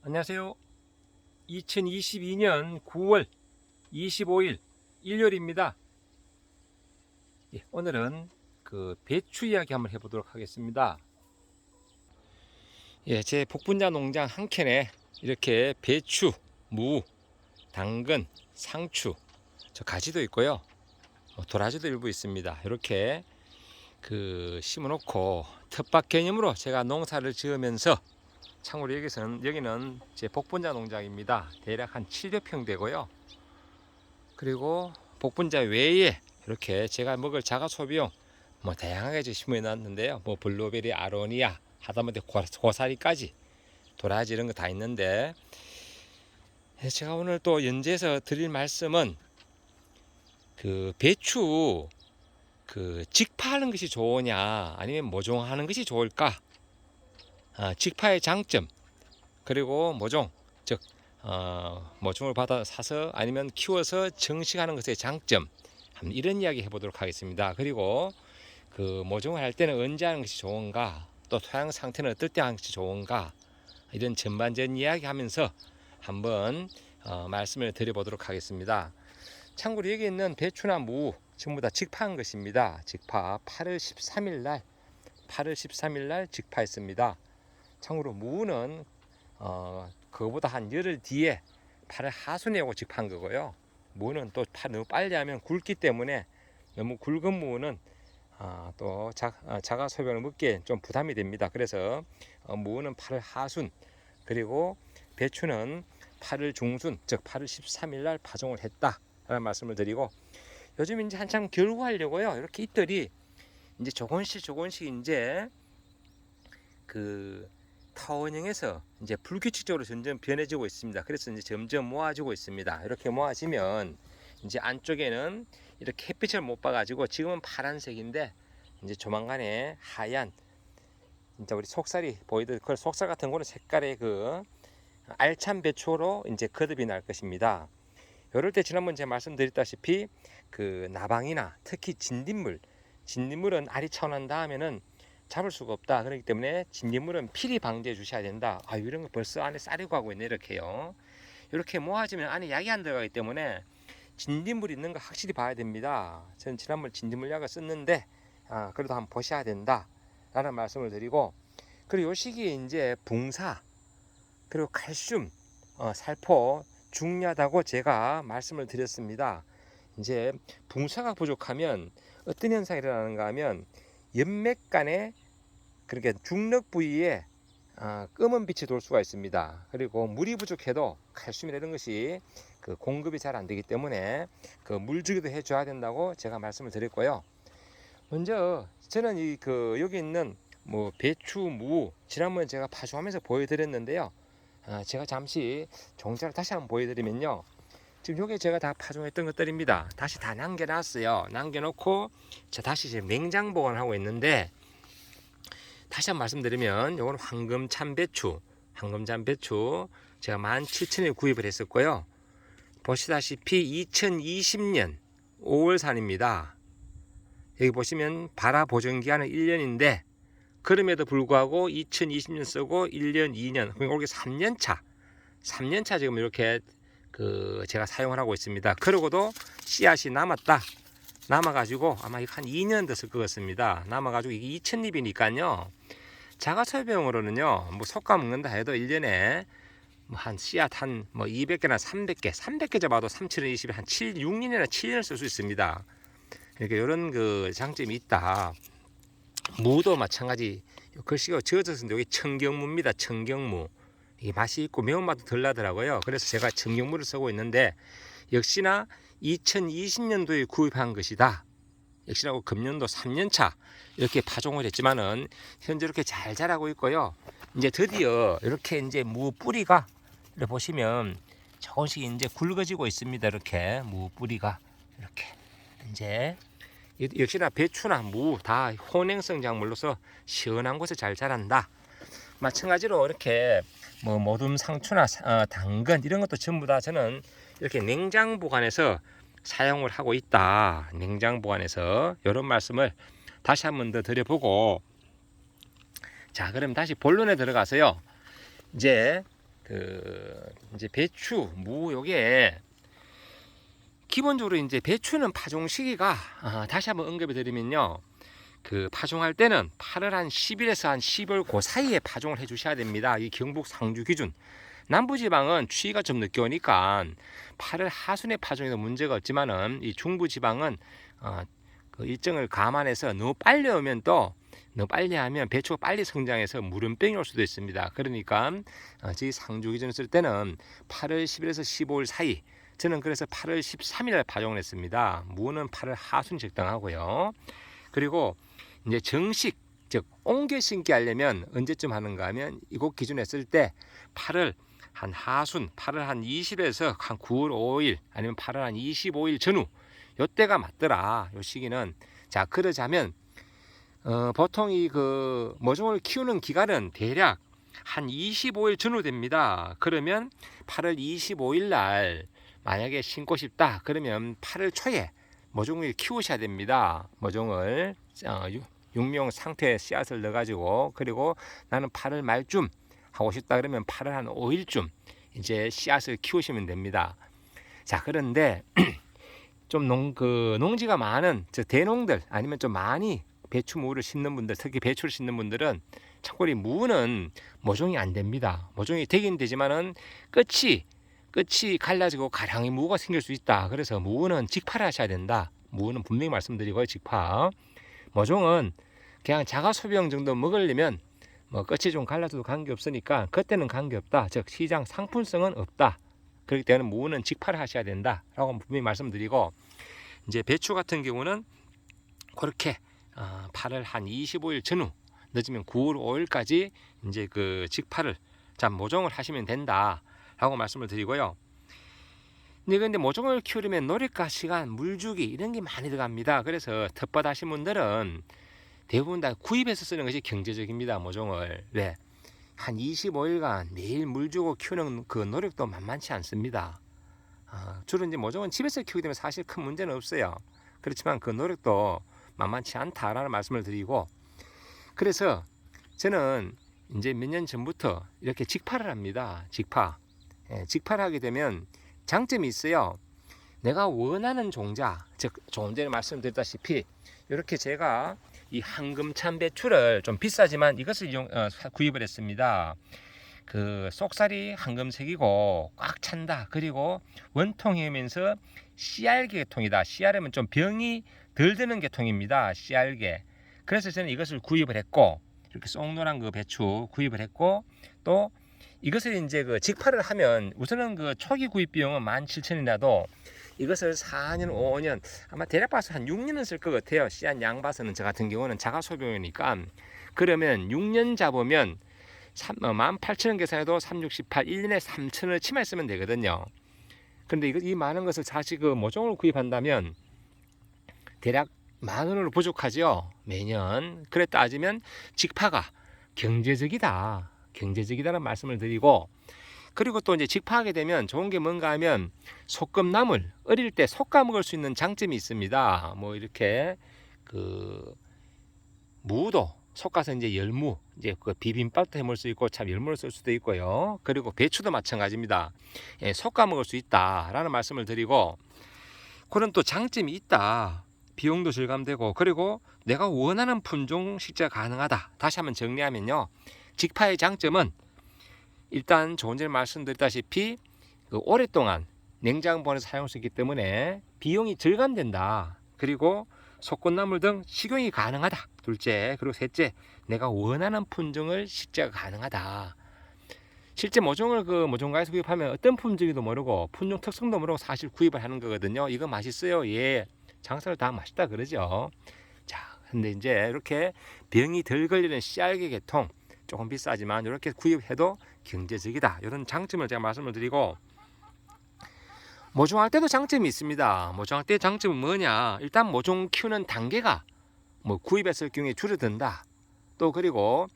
안녕하세요. 2022년 9월 25일 일요일입니다. 오늘은 배추 이야기 한번 해보도록 하겠습니다. 제 복분자 농장 한 켠에 이렇게 배추, 무, 당근, 상추, 저 가지도 있고요. 도라지도 일부 있습니다. 이렇게 심어놓고 텃밭 개념으로 제가 농사를 지으면서, 참고로 여기는 제 복분자 농장입니다. 대략 한 700평 되고요. 그리고 복분자 외에 이렇게 제가 먹을 자가 소비용 다양하게 심어 놨는데요. 블루베리, 아로니아, 하다못해 고사리까지, 도라지 이런 거 다 있는데, 제가 오늘 또 연재해서 드릴 말씀은 배추 직파하는 것이 좋으냐 아니면 모종하는 것이 좋을까, 직파의 장점, 그리고 모종, 즉 모종을 받아 사서 아니면 키워서 정식하는 것의 장점, 이런 이야기 해보도록 하겠습니다. 그리고 모종을 할 때는 언제 하는 것이 좋은가, 또 토양 상태는 어떨 때 하는 것이 좋은가, 이런 전반적인 이야기 하면서 한번 말씀을 드려보도록 하겠습니다. 참고로 여기 있는 배추나 무 전부 다 직파한 것입니다. 직파 8월 13일 날 직파했습니다. 참고로 무는 그거보다 한 열흘 뒤에 8월 하순에 오고 직파한 거고요. 무는 또 너무 빨리 하면 굵기 때문에, 너무 굵은 무는 또 자가 소비용을 먹기에 좀 부담이 됩니다. 그래서 무는 8월 하순, 그리고 배추는 8월 중순, 즉 8월 13일 날 파종을 했다라는 말씀을 드리고, 요즘 이제 한참 결구하려고요. 이렇게 잎들이 이제 조금씩 이제 타원형에서 이제 불규칙적으로 점점 변해지고 있습니다. 그래서 이제 점점 모아지고 있습니다. 이렇게 모아지면 이제 안쪽에는 이렇게 햇빛을 못 봐가지고 지금은 파란색인데, 이제 조만간에 하얀, 진짜 우리 속살이 보이듯 그 속살 같은 거는 색깔의 알찬 배추로 이제 거듭이 날 것입니다. 이럴 때 지난번 제가 말씀드렸다시피 나방이나 특히 진딧물은 알이 차오난 다음에는 잡을 수가 없다. 그렇기 때문에 진딧물은 필히 방지해 주셔야 된다. 이런 거 벌써 안에 쌀이고 하고 있네. 이렇게요. 이렇게 모아지면 안에 약이 안 들어가기 때문에 진딧물 있는 거 확실히 봐야 됩니다. 저는 지난번 진딧물 약을 썼는데 그래도 한번 보셔야 된다 라는 말씀을 드리고, 그리고 이 시기에 이제 붕사, 그리고 칼슘, 살포 중요하다고 제가 말씀을 드렸습니다. 이제 붕사가 부족하면 어떤 현상이 일어나는가 하면, 연맥간에, 그러니까 중력 부위에 검은 빛이 돌 수가 있습니다. 그리고 물이 부족해도 칼슘이나 이런 것이 공급이 잘 안 되기 때문에 물 주기도 해줘야 된다고 제가 말씀을 드렸고요. 먼저 저는 여기 있는 배추, 무 지난번에 제가 파종하면서 보여드렸는데요. 제가 잠시 종자를 다시 한번 보여드리면요, 지금 요게 제가 다 파종했던 것들입니다. 다시 다 남겨놨어요. 남겨놓고 다시 지금 냉장 보관을 하고 있는데, 다시 한번 말씀드리면 요건 황금참 배추 제가 17,000원에 구입을 했었고요. 보시다시피 2020년 5월산입니다. 여기 보시면 발화 보존 기간은 1년인데, 그럼에도 불구하고 2020년 쓰고 1년, 2년, 그러니까 올해 3년차 지금 이렇게 제가 사용을 하고 있습니다. 그러고도 씨앗이 남아가지고 아마 한 2년 됐을 것 같습니다. 남아가지고 이게 2,000잎이니까요. 자가소비용으로는요, 솎아 먹는다 해도 1년에 한 씨앗 한 200개나 300개 잡아도 3,020에 한 6년이나 7년을 쓸 수 있습니다. 그러니까 이런 장점이 있다. 무도 마찬가지. 글씨가 지어졌는데 여기 청경무입니다. 청경무. 이 맛이 있고 매운맛도 덜 나더라고요. 그래서 제가 청경무를 쓰고 있는데, 역시나 2020년도에 구입한 것이다. 역시나 금년도 3년차 이렇게 파종을 했지만은 현재 이렇게 잘 자라고 있고요. 이제 드디어 이렇게 이제 무 뿌리가 이렇게 보시면 조금씩 이제 굵어지고 있습니다. 이렇게 무 뿌리가 이렇게 이제, 역시나 배추나 무 다 혼행성 작물로서 시원한 곳에 잘 자란다. 마찬가지로 이렇게 모둠, 상추나 당근 이런 것도 전부 다 저는 이렇게 냉장 보관해서 사용을 하고 있다. 냉장 보관해서 이런 말씀을 다시 한번 더 드려보고, 자, 그럼 다시 본론에 들어가서요. 이제 이제 배추, 무 요게 기본적으로 이제 배추는 파종 시기가 다시 한번 언급해 드리면요. 그 파종할 때는 8월 한 10일에서 한 10월 그 사이에 파종을 해 주셔야 됩니다. 이 경북 상주 기준. 남부지방은 추위가 좀 늦게 오니까 8월 하순에 파종해도 문제가 없지만은 이 중부지방은 그 일정을 감안해서 너무 빨리 오면 또 너무 빨리 하면 배추가 빨리 성장해서 무름병이 올 수도 있습니다. 그러니까 저희 상주 기준을 쓸 때는 8월 10일에서 15일 사이. 저는 그래서 8월 13일에 파종을 했습니다. 무는 8월 하순 적당하고요. 그리고 이제 정식 즉 옮겨 심기 하려면 언제쯤 하는가 하면 이곳 기준에 쓸 때 8월 한 하순 8월 한 20에서 한 9월 5일 아니면 8월 한 25일 전후 요때가 맞더라. 요 시기는. 자, 그러자면 보통 이 그 모종을 키우는 기간은 대략 한 25일 전후 됩니다. 그러면 8월 25일 날 만약에 심고 싶다 그러면 8월 초에 모종을 키우셔야 됩니다. 모종을 육명 상태에 씨앗을 넣어가지고, 그리고 나는 8월 말쯤 하고 싶다 그러면 8월 한 5일쯤 이제 씨앗을 키우시면 됩니다. 자, 그런데 좀 농지가 많은 저 대농들 아니면 좀 많이 배추 무를 심는 분들, 특히 배추를 심는 분들은 참고로 무는 모종이 안 됩니다. 모종이 되긴 되지만은 끝이 갈라지고 가랑이 무가 생길 수 있다. 그래서 무는 직파를 하셔야 된다. 무는 분명히 말씀드리고요, 직파. 모종은 그냥 자가 소비용 정도 먹으려면 뭐 끝이 좀 갈라져도 관계없으니까 그때는 관계없다. 즉 시장 상품성은 없다. 그렇기 때문에 무는 직파를 하셔야 된다라고 분명히 말씀드리고, 이제 배추 같은 경우는 그렇게 8월 한 25일 전후 늦으면 9월 5일까지 이제 그 직파를 모종을 하시면 된다라고 말씀을 드리고요. 근데 모종을 키우려면 노력과 시간, 물주기 이런 게 많이 들어갑니다. 그래서 텃밭 하신 분들은 대부분 다 구입해서 쓰는 것이 경제적입니다. 모종을. 왜? 한 25일간 매일 물 주고 키우는 그 노력도 만만치 않습니다. 주로 이제 모종은 집에서 키우기 때문에 사실 큰 문제는 없어요. 그렇지만 그 노력도 만만치 않다라는 말씀을 드리고, 그래서 저는 이제 몇 년 전부터 이렇게 직파를 합니다. 직파. 직파를 하게 되면 장점이 있어요. 내가 원하는 종자, 즉 조금 전에 말씀드렸다시피 이렇게 제가 이 황금찬 배추를 좀 비싸지만 이것을 구입을 했습니다. 그 속살이 황금색이고 꽉 찬다. 그리고 원통이면서 씨알개 계통이다. 씨알이면 좀 병이 덜 드는 계통입니다. 씨알개. 그래서 저는 이것을 구입을 했고, 이렇게 쏙노란 그 배추 구입을 했고, 또 이것을 이제 그 직파를 하면 우선은 그 초기 구입 비용은 17,000원이라도 이것을 4년, 5년 아마 대략 봐서 한 6년은 쓸 것 같아요. 씨앗 양 봐서는. 저 같은 경우는 자가 소비용이니까. 그러면 6년 잡으면 18,000원 계산해도 3, 6, 18, 1년에 3,000원을 치마 쓰면 되거든요. 그런데 이 많은 것을 다시 그 모종을 구입한다면 대략 10,000원으로 부족하죠. 매년. 그래 따지면 직파가 경제적이다라는 말씀을 드리고, 그리고 또 이제 직파하게 되면 좋은 게 뭔가 하면 솎음나물, 어릴 때 솎아 먹을 수 있는 장점이 있습니다. 뭐 이렇게 그 무도 솎아서 이제 열무, 이제 그 비빔밥도 해 먹을 수 있고 참 열무를 쓸 수도 있고요. 그리고 배추도 마찬가지입니다. 솎아 먹을 수 있다라는 말씀을 드리고, 그런 또 장점이 있다. 비용도 절감되고, 그리고 내가 원하는 품종 식재가 가능하다. 다시 한번 정리하면요, 직파의 장점은 일단 조금 전에 말씀드렸다시피 그 오랫동안 냉장 보관해서 사용할 수 있기 때문에 비용이 절감된다. 그리고 속꽃나물 등 식용이 가능하다. 둘째, 그리고 셋째, 내가 원하는 품종을 식재가 가능하다. 실제 모종을 그 모종가에서 구입하면 어떤 품종인지도 모르고 품종 특성도 모르고 사실 구입을 하는 거거든요. 이거 맛있어요. 예, 장사를 다 맛있다 그러죠. 자, 근데 이제 이렇게 병이 덜 걸리는 씨알개 계통, 조금 비싸지만 이렇게 구입해도 경제적이다. 이런 장점을 제가 말씀을 드리고, 모종할 때도 장점이 있습니다. 모종할 때 장점은 뭐냐? 일단 모종 키우는 단계가 뭐 구입했을 경우에 줄어든다. 또 그리고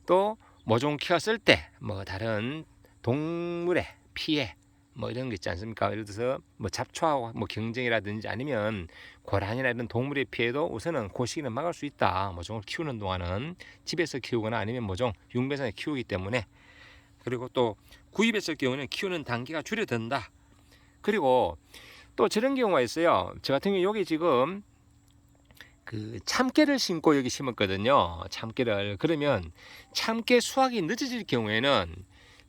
또 모종 키웠을 때 뭐 다른 동물의 피해 뭐 이런 거 있지 않습니까? 예를 들어서 뭐 잡초하고 뭐 경쟁이라든지 아니면 고란이나 이런 동물의 피해도 우선은 그 시기는 막을 수 있다. 모종을 키우는 동안은 집에서 키우거나 아니면 모종 융배선에 키우기 때문에 그리고 또 구입했을 경우는 키우는 단기가 줄어든다. 그리고 또 저런 경우가 있어요. 저 같은 경우 여기 지금 그 참깨를 심고 여기 심었거든요. 참깨를. 그러면 참깨 수확이 늦어질 경우에는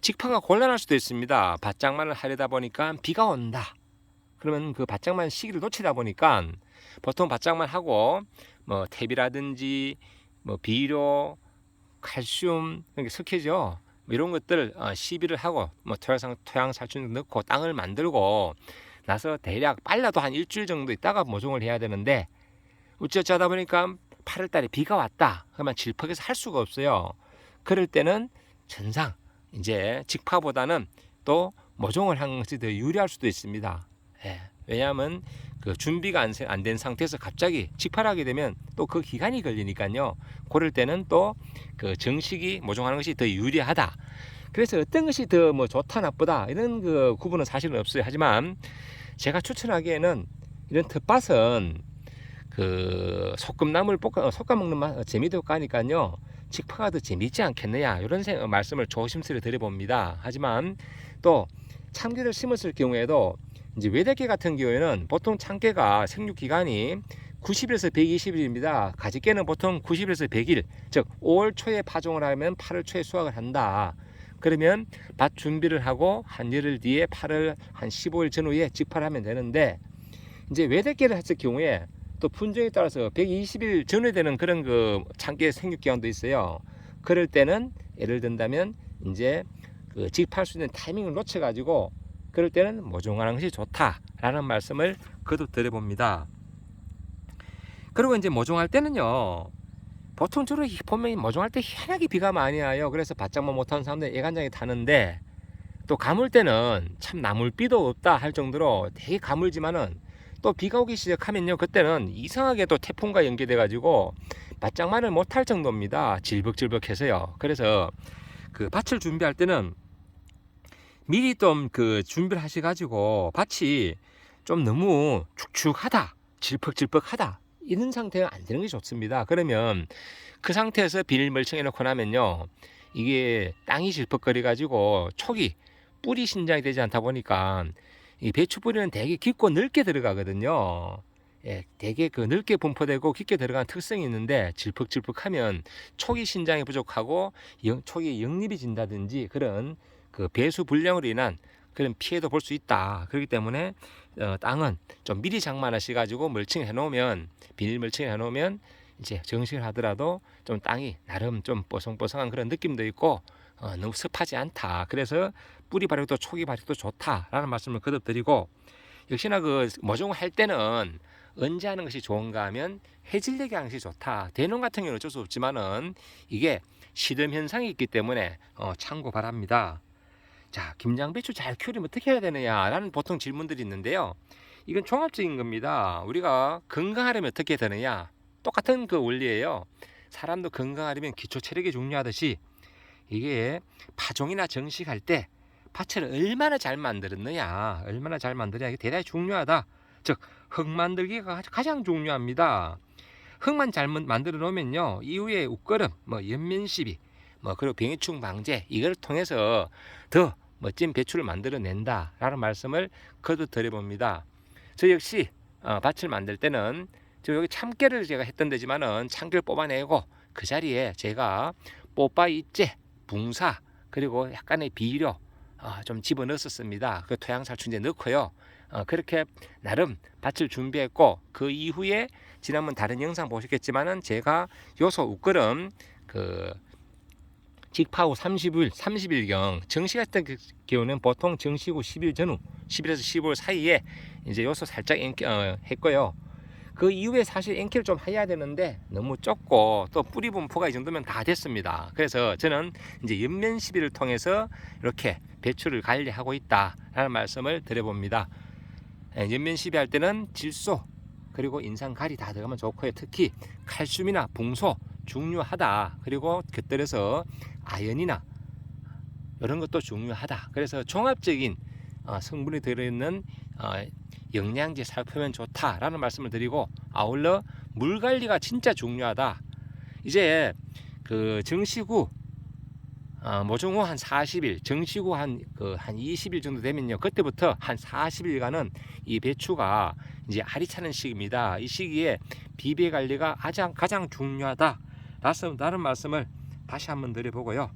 직파가 곤란할 수도 있습니다. 밭장만을 하려다 보니까 비가 온다. 그러면 그 밭장만 시기를 놓치다 보니까 보통 밭장만 하고 뭐 탭이라든지 뭐 비료, 칼슘, 석회죠. 뭐 이런 것들 시비를 하고 뭐 토양 살충 넣고 땅을 만들고 나서 대략 빨라도 한 일주일 정도 있다가 모종을 해야 되는데 어쩌다 보니까 8월달에 비가 왔다. 그러면 질퍽해서 할 수가 없어요. 그럴 때는 전상 이제 직파보다는 또 모종을 한 것이 더 유리할 수도 있습니다. 예. 왜냐하면 그 준비가 안 된 상태에서 갑자기 직파를 하게 되면 또 그 기간이 걸리니까요. 그럴 때는 또 그 정식이 모종하는 것이 더 유리하다. 그래서 어떤 것이 더 뭐 좋다 나쁘다 이런 그 구분은 사실은 없어요. 하지만 제가 추천하기에는 이런 텃밭은 그 소금나물 볶아 먹는 맛 재미도 가니까요. 직파가 더 재미있지 않겠느냐 이런 말씀을 조심스레 드려봅니다. 하지만 또 참깨를 심었을 경우에도 이제 외대깨 같은 경우에는 보통 참깨가 생육 기간이 90일에서 120일입니다. 가지깨는 보통 90일에서 100일, 즉 5월 초에 파종을 하면 8월 초에 수확을 한다. 그러면 밭 준비를 하고 한 열흘 뒤에 8월 한 15일 전후에 직파를 하면 되는데 이제 외대깨를 했을 경우에 또 품종에 따라서 120일 전후에 되는 그런 그 참깨 생육 기간도 있어요. 그럴 때는 예를 든다면 이제 그 직파할 수 있는 타이밍을 놓쳐 가지고 그럴 때는 모종하는 것이 좋다라는 말씀을 거듭 드려봅니다. 그리고 이제 모종할 때는요. 보통 주로 보면 모종할 때 희한하게 비가 많이 와요. 그래서 바짝만 못하는 사람들 애간장에 타는데 또 가물 때는 참 나물비도 없다 할 정도로 되게 가물지만은 또 비가 오기 시작하면요. 그때는 이상하게 또 태풍과 연계돼 가지고 바짝만을 못할 정도입니다. 질벅질벅해서요. 그래서 그 밭을 준비할 때는 미리 좀 그 준비를 하셔가지고 밭이 좀 너무 축축하다, 질퍽질퍽하다 이런 상태가 안 되는 게 좋습니다. 그러면 그 상태에서 비닐 멀칭해 놓고 나면요, 이게 땅이 질퍽거려 가지고 촉이 뿌리 신장이 되지 않다 보니까 이 배추 뿌리는 되게 깊고 넓게 들어가거든요. 예, 되게 그 넓게 분포되고 깊게 들어가는 특성이 있는데 질퍽질퍽하면 촉이 신장이 부족하고 촉이 역립이 진다든지 그런 그 배수 불량으로 인한 그런 피해도 볼 수 있다. 그렇기 때문에 땅은 좀 미리 장만하셔 가지고 멀칭해 놓으면 비닐 멀칭해 놓으면 이제 정식을 하더라도 좀 땅이 나름 좀 뽀송뽀송한 그런 느낌도 있고 너무 습하지 않다. 그래서 뿌리 발육도 초기 발육도 좋다라는 말씀을 거듭 드리고, 역시나 그 모종할 때는 언제 하는 것이 좋은가 하면 해질녘에 하는 것이 좋다. 대농 같은 경우는 어쩔 수 없지만은 이게 시듬 현상이 있기 때문에 참고 바랍니다. 자, 김장배추 잘 키우려면 어떻게 해야 되느냐라는 보통 질문들이 있는데요. 이건 종합적인 겁니다. 우리가 건강하려면 어떻게 되느냐? 똑같은 그 원리예요. 사람도 건강하려면 기초 체력이 중요하듯이 이게 파종이나 정식할 때 밭을 얼마나 잘 만들었느냐, 얼마나 잘 만드냐 이게 대단히 중요하다. 즉 흙 만들기가 가장 중요합니다. 흙만 잘 만들어 놓으면요, 이후에 웃거름, 뭐 연면시비, 뭐 그리고 병해충 방제 이걸 통해서 더 멋진 배추를 만들어낸다 라는 말씀을 거듭 드려봅니다. 저 역시 밭을 만들 때는 저 여기 참깨를 제가 했던 데지만은 참깨를 뽑아내고 그 자리에 제가 뽀빠이째, 붕사 그리고 약간의 비료 좀 집어넣었습니다. 그 토양살충제 넣고요. 그렇게 나름 밭을 준비했고, 그 이후에 지난번 다른 영상 보셨겠지만은 제가 요소 웃거름 그 직파 후 30일경 정식 같은 경우는 보통 정식 후 10일 전후 10일에서 15일 사이에 이제 요소 살짝 했고요. 그 이후에 사실 앵키를 좀 해야 되는데 너무 적고 또 뿌리 분포가 이 정도면 다 됐습니다. 그래서 저는 이제 연면 시비를 통해서 이렇게 배추를 관리하고 있다라는 말씀을 드려봅니다. 연면 시비 할 때는 질소 그리고 인상가리 다 들어가면 좋고요. 특히 칼슘이나 붕소 중요하다. 그리고 곁들여서 아연이나 이런 것도 중요하다. 그래서 종합적인 성분이 들어있는 영양제 살펴면 좋다라는 말씀을 드리고, 아울러 물 관리가 진짜 중요하다. 이제 그 정식 후 모종 후 한 40일, 정식 후 한 20일 정도 되면요. 그때부터 한 40일간은 이 배추가 이제 알이 차는 시기입니다. 이 시기에 비배 관리가 가장 중요하다. 라는 말씀을 다시 한번 드려보고요.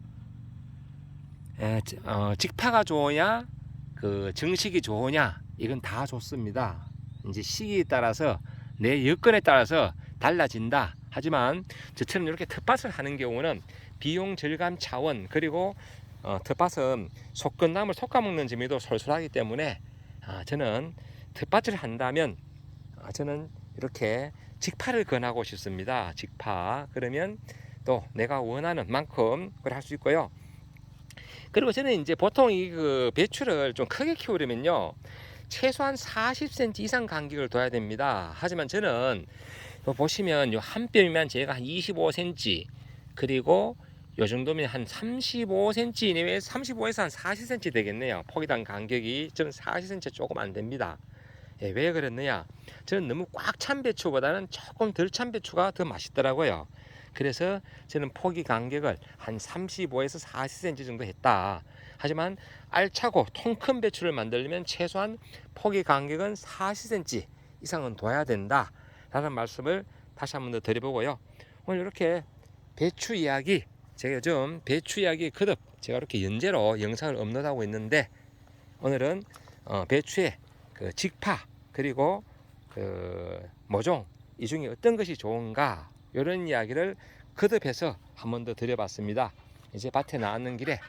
직파가 좋으냐, 정식이 좋으냐, 이건 다 좋습니다. 이제 시기에 따라서 내 여건에 따라서 달라진다. 하지만 저처럼 이렇게 텃밭을 하는 경우는 비용 절감 차원, 그리고 텃밭은 속건나물 솎아먹는 재미도 솔솔하기 때문에 저는 텃밭을 한다면 저는 이렇게 직파를 권하고 싶습니다. 직파. 그러면 또 내가 원하는 만큼 그걸 할 수 있고요. 그리고 저는 이제 보통 이 배추를 좀 크게 키우려면요, 최소한 40cm 이상 간격을 둬야 됩니다. 하지만 저는 보시면 요 한 뼘이면 제가 한 25cm, 그리고 요 정도면 한 35cm 내외, 35에서 한 40cm 되겠네요. 포기당 간격이 저는 40cm 조금 안 됩니다. 예, 왜 그랬느냐? 저는 너무 꽉 찬 배추보다는 조금 덜 찬 배추가 더 맛있더라고요. 그래서 저는 포기 간격을 한 35에서 40cm 정도 했다. 하지만 알차고 통 큰 배추를 만들려면 최소한 포기 간격은 40cm 이상은 둬야 된다. 라는 말씀을 다시 한번 더 드려보고요. 오늘 이렇게 배추 이야기, 제가 요즘 배추 이야기 거듭 제가 이렇게 연재로 영상을 업로드하고 있는데, 오늘은 배추의 직파, 그리고 모종, 이 중에 어떤 것이 좋은가, 이런 이야기를 거듭해서 한 번 더 드려봤습니다. 이제 밭에 나왔는 길에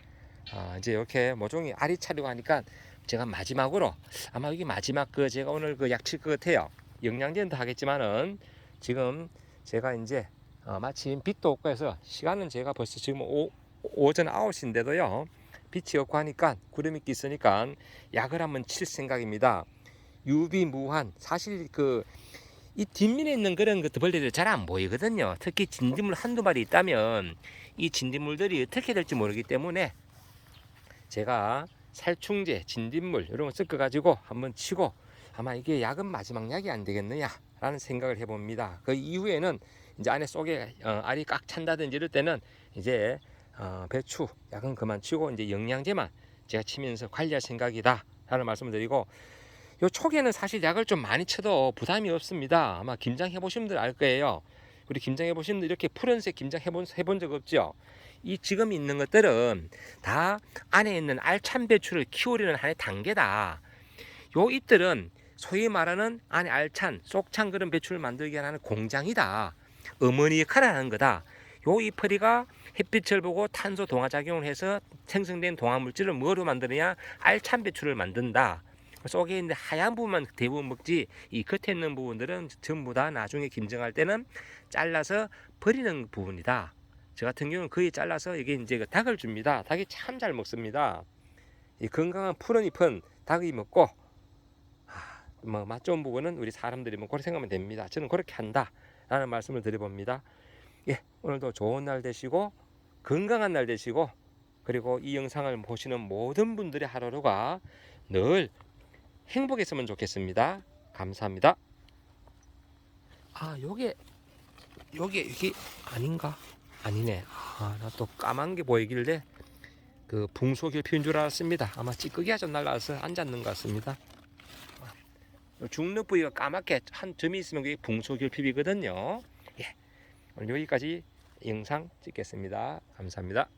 이제 이렇게 모종이 알이 차려고 하니까 제가 마지막으로, 아마 이게 마지막 제가 오늘 약칠 것 같아요. 영양제는 더 하겠지만은 지금 제가 이제 마침 빛도 없고 해서, 시간은 제가 벌써 지금 오전 9시인데도요 빛이 없고 하니까 구름이 있으니까 약을 한번 칠 생각입니다. 유비무환. 사실 이 뒷면에 있는 그런 벌레들 잘 안 보이거든요. 특히 진딧물 한두 마리 있다면 이 진딧물들이 어떻게 될지 모르기 때문에 제가 살충제, 진딧물 이런 거 섞어 가지고 한번 치고, 아마 이게 약은 마지막 약이 안 되겠느냐 라는 생각을 해봅니다. 그 이후에는 이제 안에 속에 알이 꽉 찬다든지 이럴 때는 이제 배추 약은 그만 치고 이제 영양제만 제가 치면서 관리할 생각이다 라는 말씀을 드리고, 요 초기에는 사실 약을 좀 많이 쳐도 부담이 없습니다. 아마 김장 해보신 분들 알 거예요. 우리 김장 해보신 분들 이렇게 푸른색 김장 해본 적 없죠? 이 지금 있는 것들은 다 안에 있는 알찬 배추를 키우려는 하나의 단계다. 요 잎들은 소위 말하는 안에 알찬 쏙찬 그런 배추를 만들기 위한 하는 공장이다. 어머니 역할을 하는 거다. 요 잎뿌리가 햇빛을 보고 탄소 동화작용을 해서 생성된 동화물질을 뭐로 만드느냐? 알찬 배추를 만든다. 속에 있는 하얀 부분만 대부분 먹지, 이 겉에 있는 부분들은 전부 다 나중에 김장할 때는 잘라서 버리는 부분이다. 저 같은 경우는 거의 잘라서 이게 이제 닭을 줍니다. 닭이 참 잘 먹습니다. 이 건강한 푸른 잎은 닭이 먹고, 맛 좋은 부분은 우리 사람들이 그렇게 생각하면 됩니다. 저는 그렇게 한다 라는 말씀을 드려봅니다. 예, 오늘도 좋은 날 되시고 건강한 날 되시고, 그리고 이 영상을 보시는 모든 분들의 하루가 늘 행복했으면 좋겠습니다. 감사합니다. 요게 아닌가? 아니네. 나 또 까만 게 보이길래 붕소결핍인 줄 알았습니다. 아마 찌꺼기가 좀 날라와서 앉았는 것 같습니다. 중력 부위가 까맣게 한 점이 있으면 그게 붕소결핍이거든요. 예, 오늘 여기까지 영상 찍겠습니다. 감사합니다.